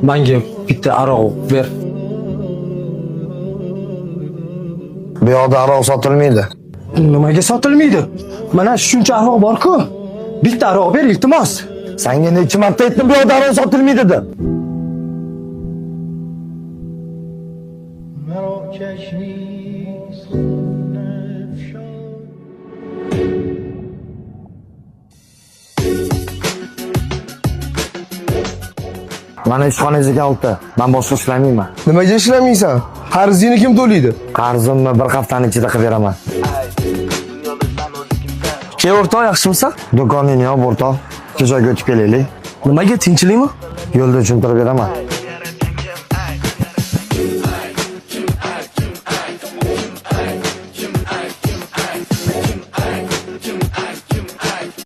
Menga bitta aroq ber. Bu yoqda aroq sotilmaydi. Nimaga sotilmaydi? Mana shuncha aroq bor-ku. Bitta aroq ber, iltimos. Senga necha marta aytdim bu yoqda aroq sotilmaydi deb. Mana ishxonangizga oldi. Men boshqa ishlamayman. Nimaga ishlamaysan? Qarzingizni kim to'laydi? Qarzimni bir haftaning ichida qilib beraman. Ke o'rtoq, yaxshimisan? Do'koningni yop o'rtoq. Kechaga o'tib kelaylik. Nimaga, tinchlikmi? Yo'lda tushuntirib beraman.